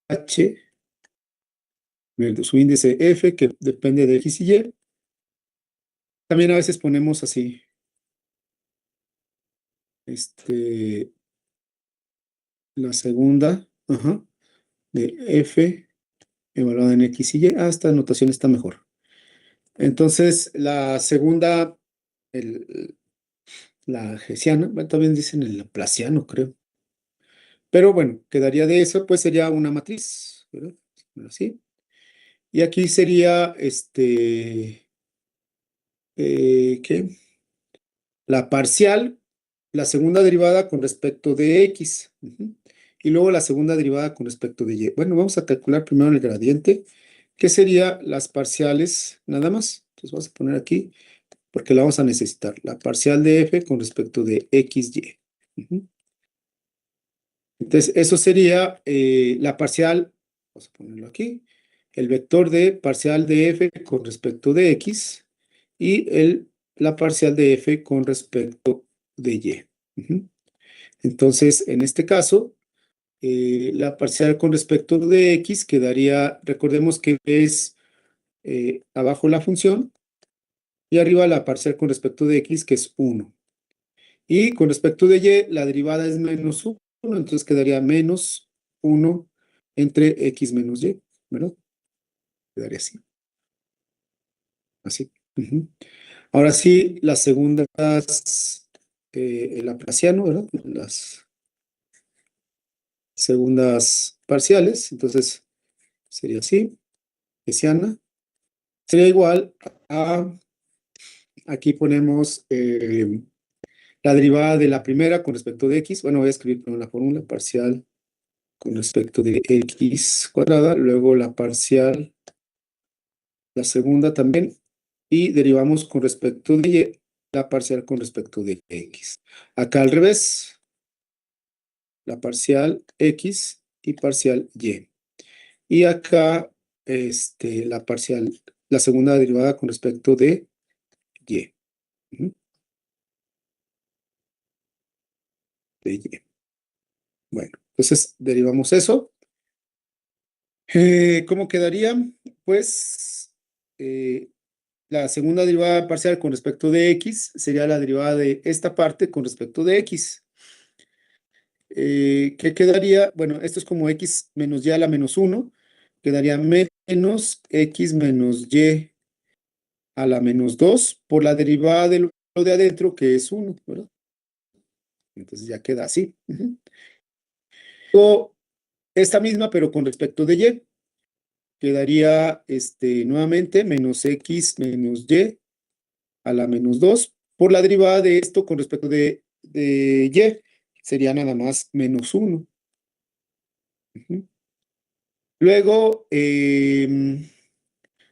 H, su índice F, que depende de X y Y. También a veces ponemos así, la segunda, de F evaluada en X y Y. Ah, esta notación está mejor. Entonces, la segunda, la hessiana, bueno, también dicen el laplaciano, creo. Pero bueno, quedaría de eso, pues sería una matriz, ¿verdad? Así. Y aquí sería, ¿qué? La parcial, la segunda derivada con respecto de X. Y luego la segunda derivada con respecto de Y. Bueno, vamos a calcular primero el gradiente, que sería las parciales nada más. Entonces vamos a poner aquí, porque la vamos a necesitar, la parcial de F con respecto de XY. Entonces, eso sería la parcial, vamos a ponerlo aquí, el vector de parcial de F con respecto de X y la parcial de F con respecto de Y. Entonces, en este caso, la parcial con respecto de X quedaría, recordemos que es abajo la función y arriba la parcial con respecto de X, que es 1. Y con respecto de Y, la derivada es menos 1, entonces quedaría menos 1 entre X menos Y, ¿verdad? Quedaría así. Así. Ahora sí, las segundas el laplaciano, ¿verdad? Las segundas parciales. Entonces, sería así, hessiana. Sería igual a, aquí ponemos la derivada de la primera con respecto de x. Bueno, voy a escribir primero la fórmula parcial con respecto de x cuadrada, luego la parcial, la segunda también, y derivamos con respecto de y, la parcial con respecto de x. Acá al revés, la parcial x y parcial y. Y acá, la parcial, la segunda derivada con respecto de y. Ujú, de y. Bueno, entonces derivamos eso. ¿Cómo quedaría? Pues la segunda derivada parcial con respecto de x sería la derivada de esta parte con respecto de x. ¿Qué quedaría? Bueno, esto es como x menos y a la menos 1. Quedaría menos x menos y a la menos 2 por la derivada de lo de adentro, que es 1, ¿verdad? Entonces ya queda así. Ujú. O esta misma, pero con respecto de y, quedaría nuevamente menos x menos y a la menos 2 por la derivada de esto con respecto de y, sería nada más menos 1. Ujú. Luego,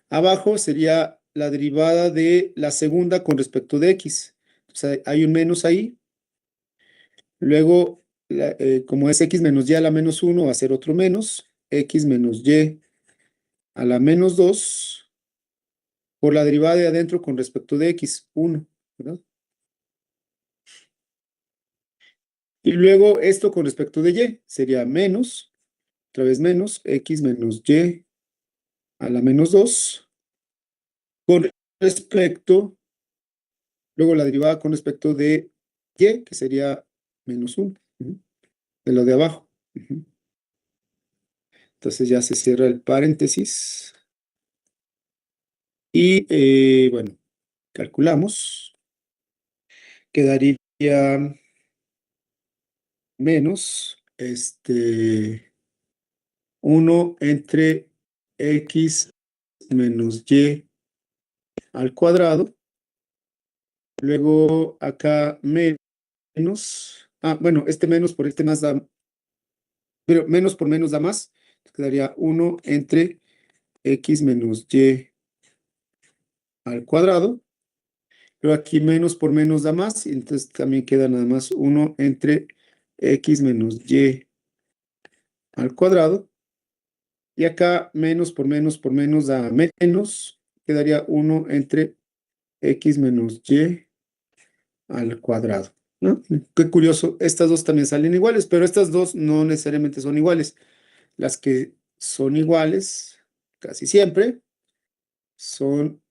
abajo sería la derivada de la segunda con respecto de x. O sea, hay un menos ahí. Luego, como es x menos y a la menos 1, va a ser otro menos. X menos y a la menos 2 por la derivada de adentro con respecto de x, 1, ¿verdad? Y luego esto con respecto de y sería menos, otra vez menos, x menos y a la menos 2 con respecto, luego la derivada con respecto de y, que sería menos 1, de lo de abajo. Entonces ya se cierra el paréntesis. Y bueno, calculamos. Quedaría menos 1 entre x menos y al cuadrado. Luego acá menos. Bueno, este menos por este más da. Pero menos por menos da más. Quedaría 1 entre x menos y al cuadrado. Pero aquí menos por menos da más. Y entonces también queda nada más 1 entre x menos y al cuadrado. Y acá menos por menos da menos. Quedaría 1 entre x menos y al cuadrado, ¿no? Qué curioso, estas dos también salen iguales, pero estas dos no necesariamente son iguales. Las que son iguales casi siempre son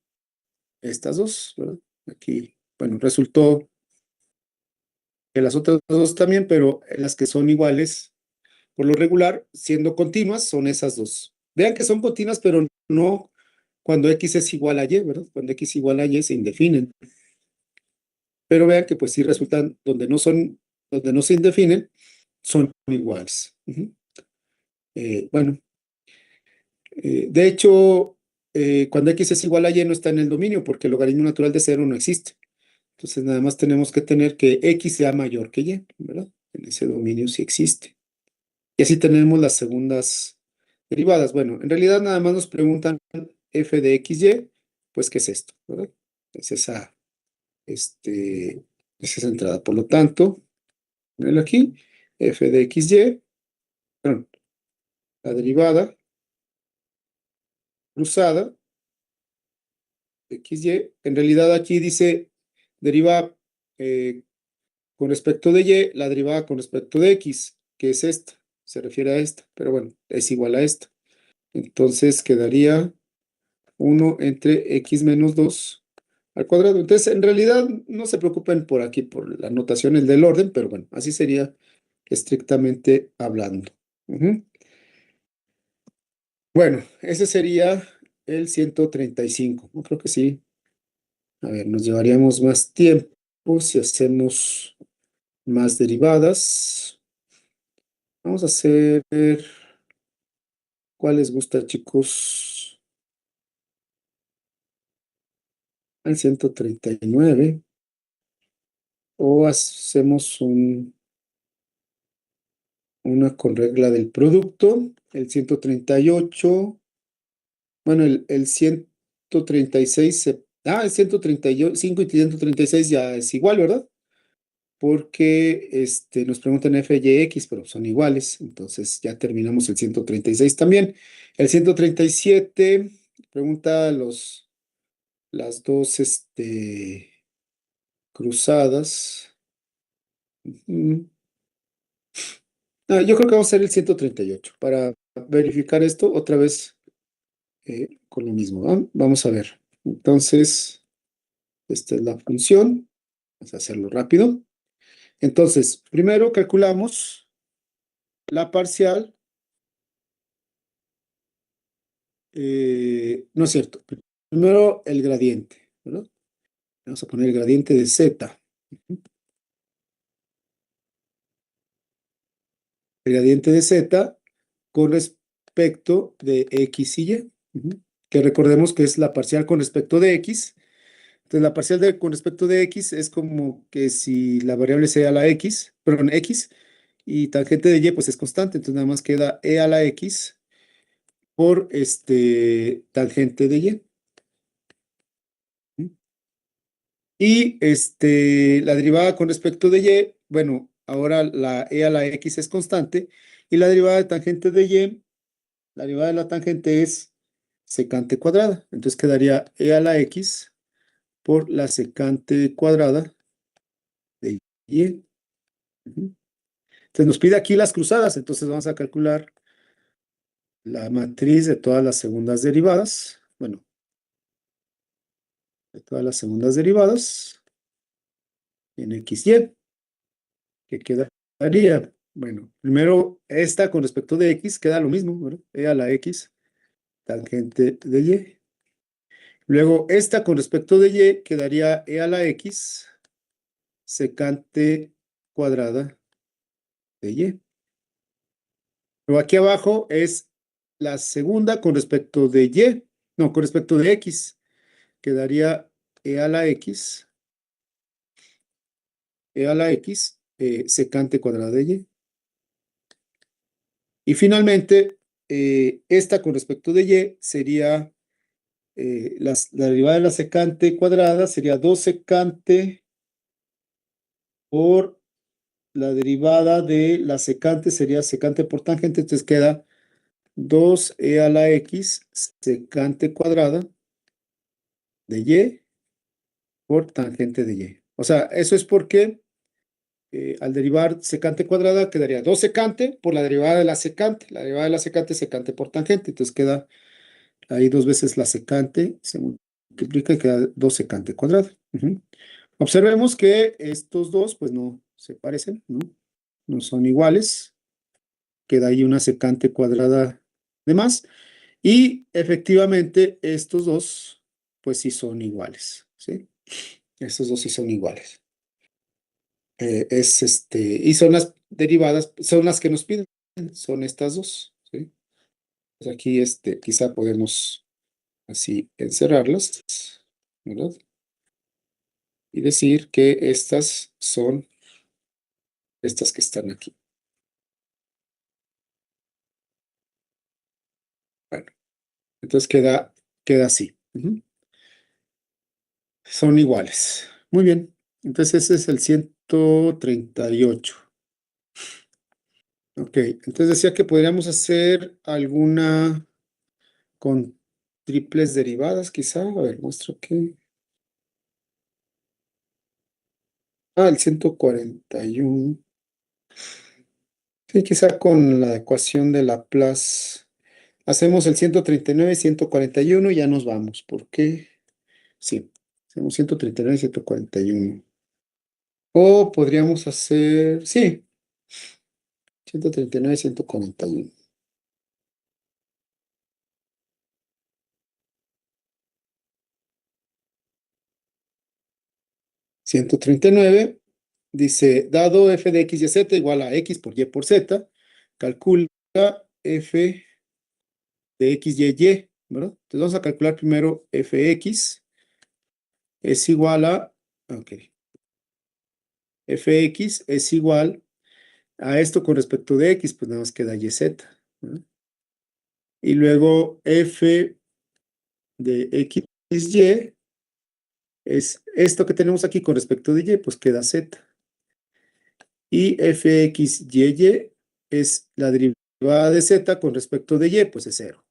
estas dos, ¿verdad? Aquí, bueno, resultó que las otras dos también, pero las que son iguales, por lo regular, siendo continuas, son esas dos. Vean que son continuas, pero no cuando x es igual a y, ¿verdad? Cuando x es igual a y se indefinen. Pero vean que pues sí resultan, donde no se indefinen, son iguales. Bueno, de hecho, cuando x es igual a y no está en el dominio porque el logaritmo natural de cero no existe. Entonces nada más tenemos que tener que x sea mayor que y, ¿verdad? En ese dominio sí existe. Y así tenemos las segundas derivadas. Bueno, en realidad nada más nos preguntan f de xy, pues ¿qué es esto? ¿Verdad? Es esa entrada. Por lo tanto, ponelo aquí, f de xy, perdón, la derivada cruzada de xy, en realidad aquí dice deriva con respecto de y, la derivada con respecto de x, que es esta, se refiere a esta, pero bueno, es igual a esta. Entonces quedaría 1 entre x menos 2 al cuadrado. Entonces, en realidad, no se preocupen por aquí, por las notaciones del orden, pero bueno, así sería estrictamente hablando. Bueno, ese sería el 135. Yo creo que sí. A ver, nos llevaríamos más tiempo. O si hacemos más derivadas, vamos a hacer, ¿cuál les gusta, chicos? Al 139. O hacemos una con regla del producto, el 138. Bueno, el 136 el 135 y 136 ya es igual, ¿verdad? Porque nos preguntan f, y, x, pero son iguales. Entonces ya terminamos el 136 también. El 137 pregunta las dos cruzadas. Mm, yo creo que vamos a hacer el 138 para verificar esto otra vez con lo mismo, ¿va? Vamos a ver. Entonces, esta es la función. Vamos a hacerlo rápido. Entonces, primero calculamos la parcial. No es cierto. Primero el gradiente, ¿verdad? Vamos a poner el gradiente de z. El gradiente de z con respecto de x y y. Que recordemos que es la parcial con respecto de x. Entonces, la parcial con respecto de x es como que si la variable sea la x, perdón, x, y tangente de y, pues es constante. Entonces, nada más queda e a la x por tangente de y. Y la derivada con respecto de y, bueno, ahora la e a la x es constante, y la derivada de tangente de y, la derivada de la tangente es secante cuadrada. Entonces quedaría e a la x por la secante cuadrada de y. Ujú. Entonces nos pide aquí las cruzadas, entonces vamos a calcular la matriz de todas las segundas derivadas. Bueno, de todas las segundas derivadas en x y, que quedaría, bueno, primero esta con respecto de x queda lo mismo, ¿verdad? E a la x, tangente de y. Luego esta con respecto de y quedaría e a la x, secante cuadrada de y. Luego aquí abajo es la segunda con respecto de y, no, con respecto de x, quedaría e a la x, secante cuadrada de y. Y finalmente, esta con respecto de y sería la derivada de la secante cuadrada, sería 2 secante por la derivada de la secante, sería secante por tangente, entonces queda 2e a la x secante cuadrada de y por tangente de y. O sea, eso es porque al derivar secante cuadrada quedaría 2 secante por la derivada de la secante. La derivada de la secante, secante por tangente. Entonces queda ahí dos veces la secante, se multiplica y queda 2 secante cuadrada. Observemos que estos dos pues no se parecen, ¿no? No son iguales. Queda ahí una secante cuadrada de más. Y efectivamente estos dos pues sí son iguales, ¿sí? Estos dos sí son iguales. Y son las derivadas, son las que nos piden, son estas dos, ¿sí? Pues aquí quizá podemos así encerrarlas, ¿verdad? Y decir que estas son estas que están aquí. Bueno, entonces queda así. Son iguales. Muy bien. Entonces ese es el 138. Ok, entonces decía que podríamos hacer alguna con triples derivadas, quizá. A ver, muestro que. El 141. Sí, quizá con la ecuación de Laplace. Hacemos el 139, 141 y ya nos vamos. ¿Por qué? Sí, hacemos 139, 141. O podríamos hacer, sí, 139, 141. 139 dice, dado f de x y z igual a x por y por z, calcula f de x, y, y, ¿verdad? Entonces vamos a calcular primero fx es igual a, ok, fx es igual a esto con respecto de x, pues nada más queda yz, ¿verdad? Y luego f de x, y es esto que tenemos aquí con respecto de y, pues queda z. Y fx, y es la derivada de z con respecto de y, pues es cero.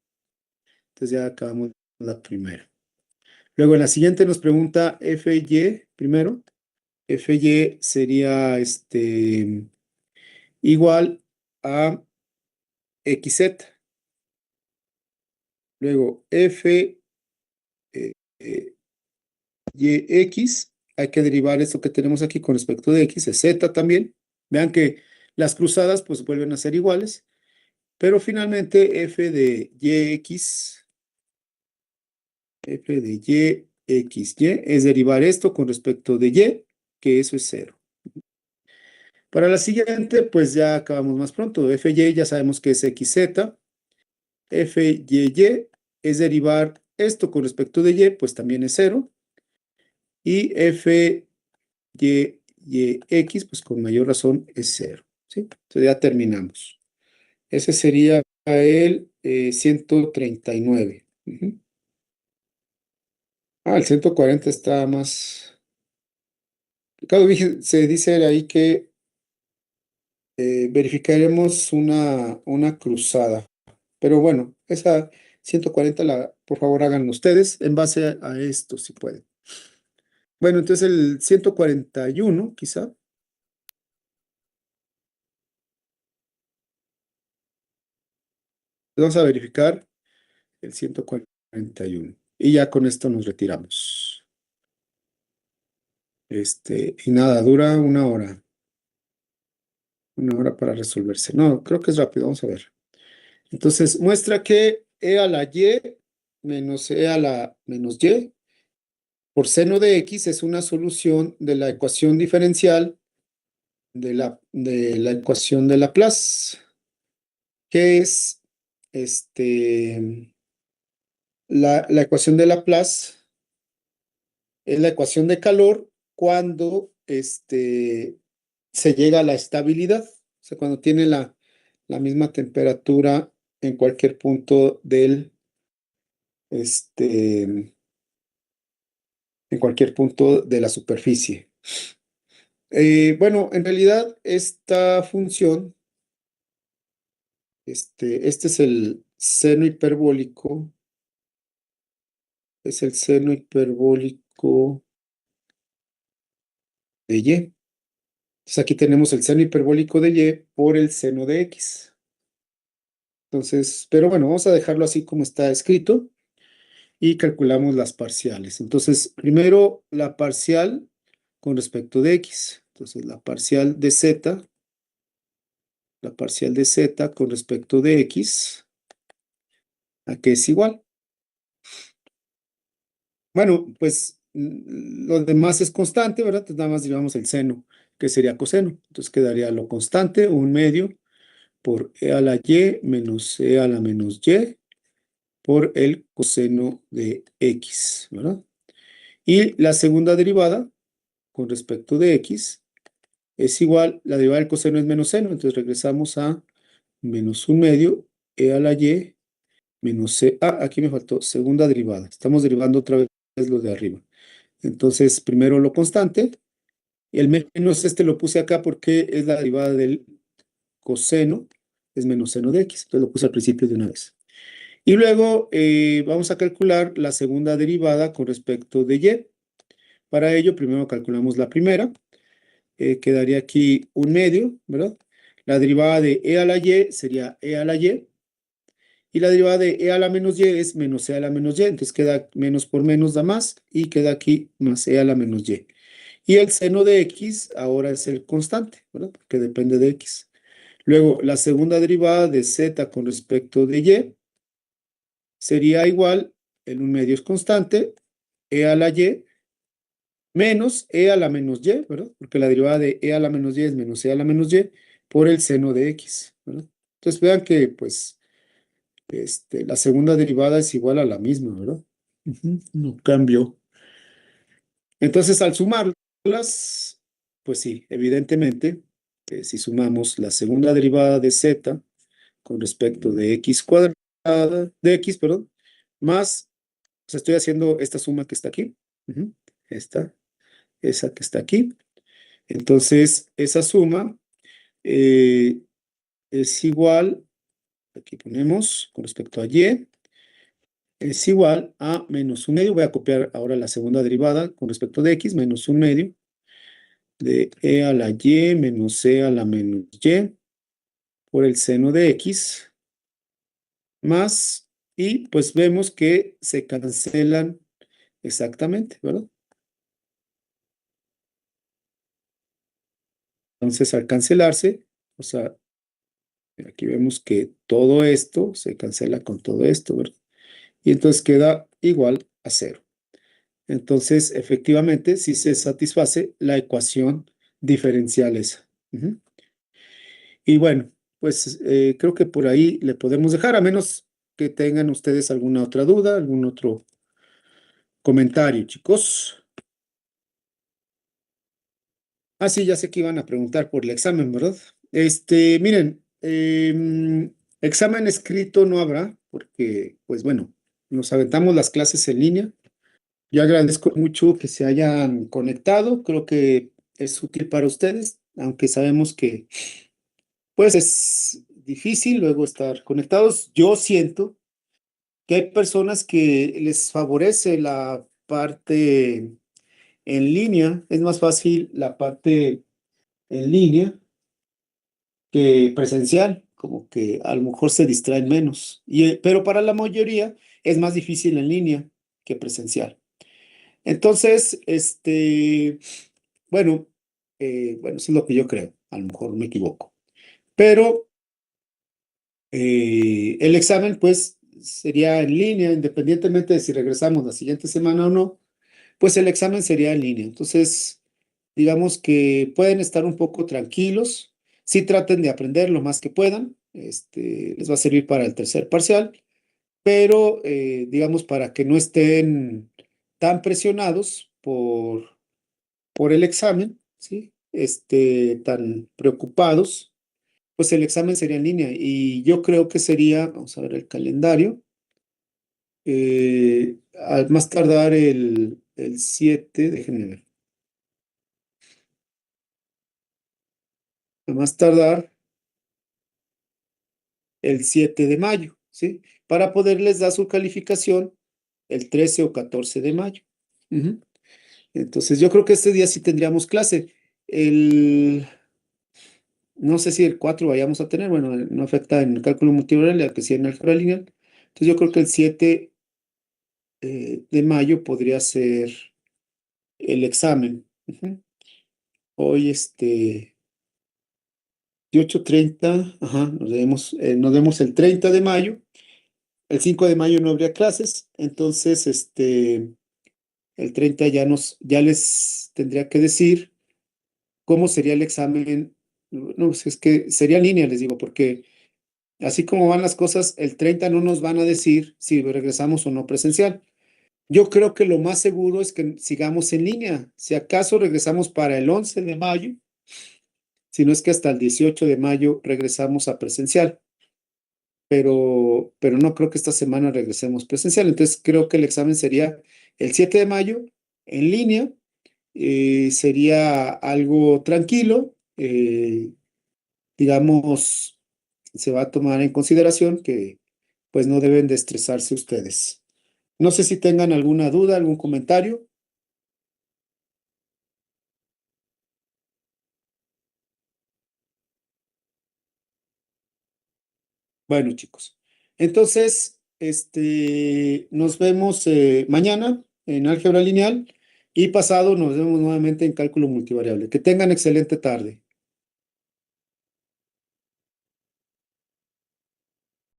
Entonces ya acabamos la primera. Luego en la siguiente nos pregunta fy primero. Fy sería igual a xz. Luego f eh, yx, hay que derivar esto que tenemos aquí con respecto de x, es z también. Vean que las cruzadas pues vuelven a ser iguales, pero finalmente f de yx, es derivar esto con respecto de y, que eso es cero. Para la siguiente, pues ya acabamos más pronto. Fy ya sabemos que es xz. Fy es derivar esto con respecto de y, pues también es cero. Y fyx, pues con mayor razón es cero. ¿Sí? Entonces ya terminamos. Ese sería el 139. Ujú. El 140 está más. Claro, se dice ahí que verificaremos una cruzada. Pero bueno, esa 140 por favor háganlo ustedes en base a esto, si pueden. Bueno, entonces el 141, quizá. Vamos a verificar el 141. Y ya con esto nos retiramos. Y nada, dura una hora. Una hora para resolverse. No, creo que es rápido. Vamos a ver. Entonces, muestra que e a la y menos e a la menos y por seno de x es una solución de la ecuación diferencial de la ecuación de Laplace, que es la ecuación de Laplace es la ecuación de calor cuando se llega a la estabilidad, o sea, cuando tiene la misma temperatura en cualquier punto en cualquier punto de la superficie. Bueno, en realidad esta función, este es el seno hiperbólico, es el seno hiperbólico de y. Entonces aquí tenemos el seno hiperbólico de y por el seno de x. Entonces, pero bueno, vamos a dejarlo así como está escrito y calculamos las parciales. Entonces, primero la parcial con respecto de x. Entonces, la parcial de z con respecto de x, ¿a qué es igual? Bueno, pues lo demás es constante, ¿verdad? Entonces nada más llevamos el seno, que sería coseno. Entonces quedaría lo constante, un medio, por e a la y menos e a la menos y por el coseno de x, ¿verdad? Y la segunda derivada con respecto de x es igual, la derivada del coseno es menos seno, entonces regresamos a menos un medio e a la y menos c. Aquí me faltó segunda derivada. Estamos derivando otra vez lo de arriba. Entonces, primero lo constante. El menos lo puse acá porque es la derivada del coseno, es menos seno de x. Entonces lo puse al principio de una vez. Y luego vamos a calcular la segunda derivada con respecto de y. Para ello, primero calculamos la primera. Quedaría aquí un medio, ¿verdad? La derivada de e a la y sería e a la y. Y la derivada de e a la menos y es menos e a la menos y. Entonces queda menos por menos da más. Y queda aquí más e a la menos y. Y el seno de x ahora es el constante, ¿verdad? Porque depende de x. Luego, la segunda derivada de z con respecto de y sería igual, en un medio es constante, e a la y menos e a la menos y, ¿verdad? Porque la derivada de e a la menos y es menos e a la menos y por el seno de x, ¿verdad? Entonces vean que pues la segunda derivada es igual a la misma, ¿verdad? Ujú, no cambió. Entonces al sumarlas, pues sí, evidentemente, si sumamos la segunda derivada de z con respecto de x cuadrada, de x, perdón, más, o sea, estoy haciendo esta suma que está aquí, ujú, esta, esa que está aquí. Entonces, esa suma eh, es igual, aquí ponemos con respecto a y, es igual a menos un medio. Voy a copiar ahora la segunda derivada con respecto de x, menos un medio de e a la y menos e a la menos y por el seno de x más, y pues vemos que se cancelan exactamente, ¿verdad? Entonces, al cancelarse, o sea, aquí vemos que todo esto se cancela con todo esto, ¿verdad? Y entonces queda igual a cero. Entonces, efectivamente, sí se satisface la ecuación diferencial esa. Ujú. Y bueno, pues creo que por ahí le podemos dejar, a menos que tengan ustedes alguna otra duda, algún otro comentario, chicos. Ah, sí, ya sé que iban a preguntar por el examen, ¿verdad? Miren, examen escrito no habrá, porque, pues bueno, nos aventamos las clases en línea. Yo agradezco mucho que se hayan conectado, creo que es útil para ustedes, aunque sabemos que, pues, es difícil luego estar conectados. Yo siento que hay personas que les favorece la parte en línea, es más fácil la parte en línea que presencial, como que a lo mejor se distraen menos. Pero para la mayoría es más difícil en línea que presencial. Entonces, bueno, bueno, eso es lo que yo creo. A lo mejor me equivoco. Pero el examen, pues, sería en línea, independientemente de si regresamos la siguiente semana o no, pues el examen sería en línea. Entonces, digamos que pueden estar un poco tranquilos. Sí traten de aprender lo más que puedan. Les va a servir para el tercer parcial, pero digamos para que no estén tan presionados por el examen, ¿sí? Tan preocupados, pues el examen sería en línea y yo creo que sería, vamos a ver el calendario, al más tardar el 7, déjenme ver, a más tardar el 7 de mayo, ¿sí? Para poderles dar su calificación el 13 o 14 de mayo. Ujú. Entonces, yo creo que este día sí tendríamos clase. No sé si el 4 vayamos a tener, bueno, no afecta en el cálculo multivarial, ya que sí en álgebra lineal. Entonces, yo creo que el 7 de mayo podría ser el examen. Ujú. Hoy, 18:30, ajá, nos vemos el 30 de mayo. El 5 de mayo no habría clases, entonces el 30 ya les tendría que decir cómo sería el examen. No, pues es que sería en línea, les digo, porque así como van las cosas, el 30 no nos van a decir si regresamos o no presencial. Yo creo que lo más seguro es que sigamos en línea. Si acaso regresamos para el 11 de mayo, si no es que hasta el 18 de mayo regresamos a presencial. Pero no creo que esta semana regresemos presencial. Entonces creo que el examen sería el 7 de mayo en línea. Sería algo tranquilo. Digamos, se va a tomar en consideración que pues no deben de estresarse ustedes. No sé si tengan alguna duda, algún comentario. Bueno, chicos. Entonces, nos vemos mañana en álgebra lineal y pasado nos vemos nuevamente en cálculo multivariable. Que tengan excelente tarde.